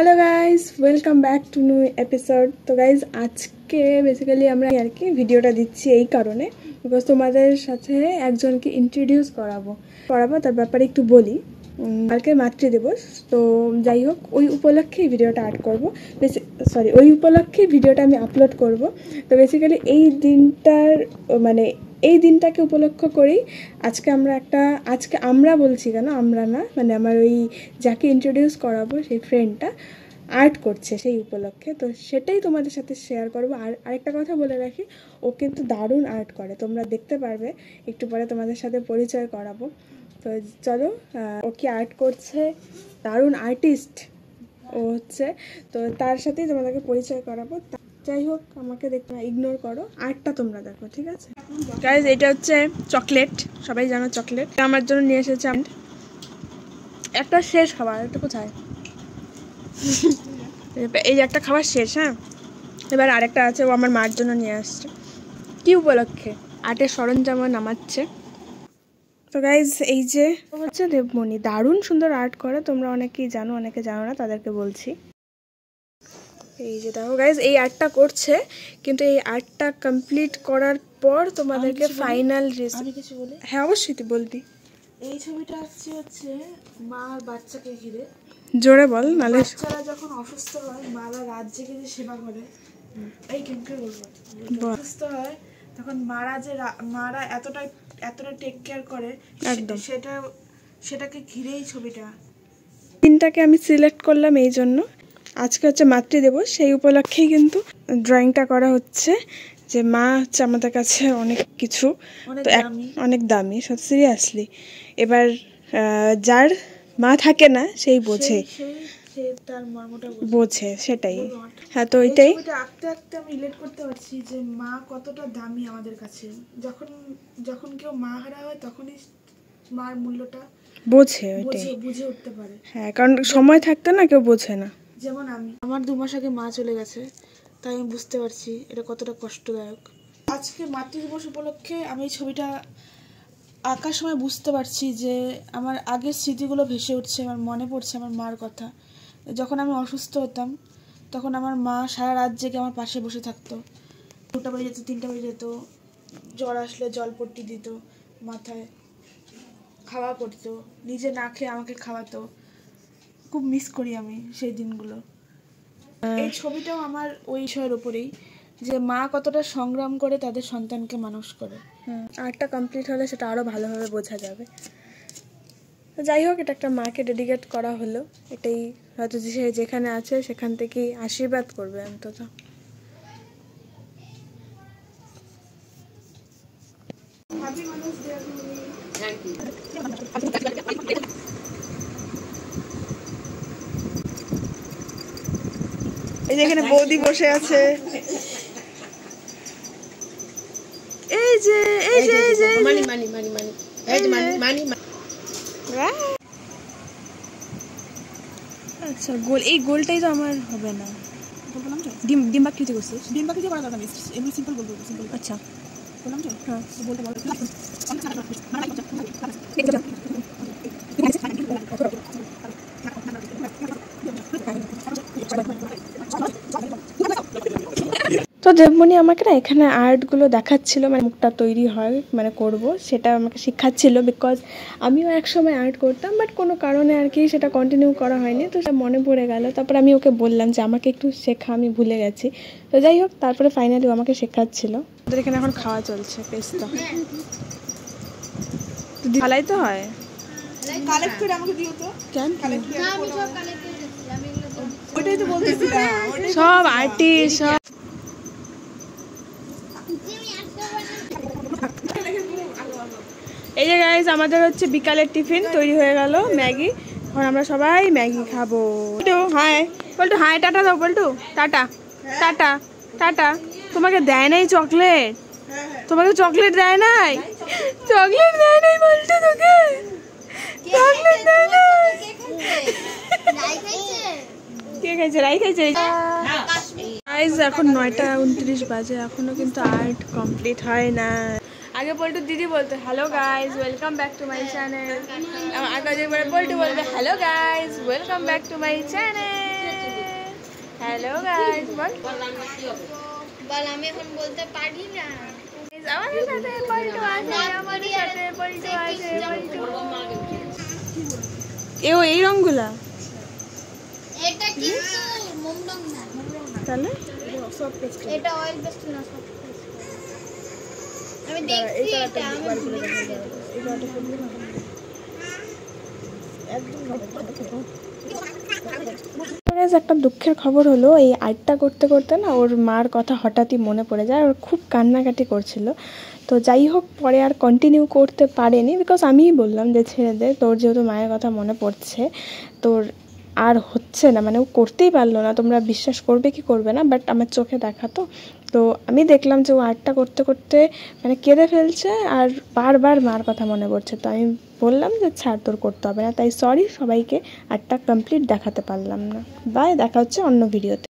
Hello guys, welcome back two new episode. তো guys আজকে basically আমরা আর কি ভিডিওটা দিচ্ছি এই কারণে, বিকজ তোমাদের সাথে একজনকে ইন্ট্রোডিউস করাবো, তার ব্যাপারে একটু বলি। কালকে মাতৃদিবস, তো যাই হোক ওই উপলক্ষে ভিডিওটা আর্ট করবো, ওই উপলক্ষে ভিডিওটা আমি আপলোড করব। তো বেসিক্যালি এই দিনটাকে উপলক্ষ করেই আজকে আমরা বলছি কেন আমরা না, মানে আমার ওই যাকে ইন্ট্রোডিউস করাবো সেই ফ্রেন্ডটা আর্ট করছে সেই উপলক্ষে, তো সেটাই তোমাদের সাথে শেয়ার করবো। আর আরেকটা কথা বলে রাখি, ও কিন্তু দারুণ আর্ট করে, তোমরা দেখতে পারবে একটু পরে, তোমাদের সাথে পরিচয় করাবো। তো চলো, ও কি আর্ট করছে, দারুণ আর্টিস্ট ও হচ্ছে, তো তার সাথেই তোমাদেরকে পরিচয় করাবো। যাই হোক, আমাকে দেখতে ইগনোর করো, আর্টটা তোমরা দেখো, ঠিক আছে গাইজ? এটা হচ্ছে চকলেট, সবাই জানো চকলেট আমার জন্য নিয়ে এসেছে। একটা শেষ খাবার, এটা কোথায়? এই যে একটা খাবার শেষ, হ্যাঁ, এবার আরেকটা আছে, ও আমার মার জন্য নিয়ে আসছে। কি উপলক্ষে? আর্টের সরঞ্জাম নামাচ্ছে। তো গাইজ এই যে হচ্ছে দেবমণি, দারুণ সুন্দর আর্ট করে, তোমরা অনেকেই জানো, অনেকে জানো না, তাদেরকে বলছি। এই যে দেখো গাইজ, এই আর্টটা করছে, কিন্তু এই আর্টটা কমপ্লিট করার পর তোমাদেরকে ফাইনাল কিছু বলি। হ্যাঁ অবশ্যই, তুই বলবি। এই ছবিটা হচ্ছে মা আর বাচ্চাকে ঘিরে। জোরে বল, নালে বাচ্চারা যখন অসুস্থ হয় মারা রাত জেগে যে সেবা করে, এই কেমকে বলবো, অসুস্থ হয় তখন মারা এতটা টেক কেয়ার করে, একদম সেটাকে ঘিরেই ছবিটা। দিনটাকে আমি সিলেক্ট করলাম এই জন্য, আজকে হচ্ছে মাতৃদিবস, সেই উপলক্ষেই কিন্তু ড্রয়িংটা করা হচ্ছে। যে মা হচ্ছে আমাদের কাছে অনেক কিছু, অনেক দামি, সব সিরিয়াসলি। এবার যার মা থাকে না সেই বোঝে, সেটাই। হ্যাঁ, তো এটাই আঁকতে আঁকতে আমি রিলেট করতে পারছি যে মা কতটা দামি আমাদের কাছে। যখন কেউ মা হারা হয় তখনই মার মূল্যটা বুঝে উঠতে পারে। হ্যাঁ, কারণ সময় থাকতে না কেউ বোঝে না। যেমন আমার 2 মাস আগে মা চলে গেছে, তাই আমি বুঝতে পারছি এটা কতটা কষ্টদায়ক। আজকে মাতৃদিবস উপলক্ষে আমি এই ছবিটা আঁকার সময় বুঝতে পারছি যে আমার আগের স্মৃতিগুলো ভেসে উঠছে, আমার মনে পড়ছে আমার মার কথা। যখন আমি অসুস্থ হতাম তখন আমার মা সারা রাত জেগে আমার পাশে বসে থাকতো, 2টা বেজে যেত, 3টা বেজে যেত, জ্বর আসলে জলপট্টি দিত মাথায়, খাওয়া করতো, নিজে না খেয়ে আমাকে খাওয়াতো। খুব মিস করি আমি সেই দিনগুলো। এই ছবিটাও আমার ওই বিষয়ের উপরেই, যে মা কতটা সংগ্রাম করে তাদের সন্তানকে মানুষ করে। আর্টটা কমপ্লিট হলে সেটা আরও ভালোভাবে বোঝা যাবে। যাই হোক, এটা একটা মাকে ডেডিকেট করা হলো, এটাই হয়তো সে যেখানে আছে সেখান থেকেই আশীর্বাদ করবে অন্তত। এই যে এখানে বৌদি বসে আছে, এই যে আচ্ছা গোল, এই গোলটাই তো আমার হবে না। ডিম বাকৃতি করছিস? ডিম বাকি দিয়ে করা দরকার নেই, এমনি সিম্পল বলবো, সিম্পল। আচ্ছা বললাম তো, হ্যাঁ বলতে বল। তো দেবমণি আমাকে না এখানে আর্টগুলো দেখাচ্ছিল, মানে মুখটা তৈরি হয় মানে করব, সেটা আমাকে শেখাচ্ছিল। বিকজ আমিও একসময় আর্ট করতাম, বাট কোনো কারণে আর কি সেটা কন্টিনিউ করা হয়নি, তো সেটা মনে পড়ে গেল। তারপর আমি ওকে বললাম যে আমাকে একটু শেখা, আমি ভুলে গেছি। তো যাই হোক, তারপরে ফাইনালি আমাকে শেখাচ্ছিল। ওদের এখানে এখন খাওয়া চলছে পেস্তা, ভালাই তো হয়। কালেক্ট করে আমাকে দিও তো। কেন? ওটাই তো বলতেছি, সব আর্টিস্ট সব। এই যে গাইস, আমাদের হচ্ছে বিকালের টিফিন তৈরি হয়ে গেল, ম্যাগি। এখন আমরা সবাই ম্যাগি খাবো। হাই বলটু, হাই টাটা দাও বলটু, টাটা টাটা টাটা। তোমাকে দেয় নাই চকলেট? তোমাকে চকলেট দেয় নাই? চকলেট দেয় নাই বলটু, তোকে চকলেট দেয় নাই? কে খাইছে? রাই খাইছে। গাইস এখন 9:29 বাজে, এখনো কিন্তু আর্ট কমপ্লিট হয় না। আগে বলটু দিদি বলতে hello guys welcome back to my channel, আগে বলটু বলবে hello guys welcome back to my channel. Hello guys, বল আমি এখন বলতে পারি না। আমাদের সাথে পল্টু আছে, আমাদের সাথে পল্টু আছে, পল্টু। এই রংগুলা এটা কিন্তু মোম রং না, তাহলে এটা অয়েল পেস্টেল না, সফট পেস্টেল। আমি দেখছি এটা, আমি ভুলে গেছি। Guys, একটা দুঃখের খবর হলো, এই আর্টটা করতে করতে না ওর মার কথা হঠাৎই মনে পড়ে যায়, ওর খুব কান্নাকাটি করছিল। তো যাই হোক, পরে আর কন্টিনিউ করতে পারেনি, বিকজ আমিই বললাম যে ছেড়ে দে, তোর যেহেতু মায়ের কথা মনে পড়ছে, তোর আর হচ্ছে না, মানে ও করতেই পারলো না। তোমরা বিশ্বাস করবে কি করবে না, বাট আমার চোখে দেখা তো। তো আমি দেখলাম যে ও আর্টটা করতে করতে মানে কেঁদে ফেলছে, আর বারবার মার কথা মনে পড়ছে। তো আমি বললাম যে ছাড়, তোর করতে হবে না। তাই সরি সবাইকে, আর্টটা কমপ্লিট দেখাতে পারলাম না। বাই, দেখা হচ্ছে অন্য ভিডিওতে।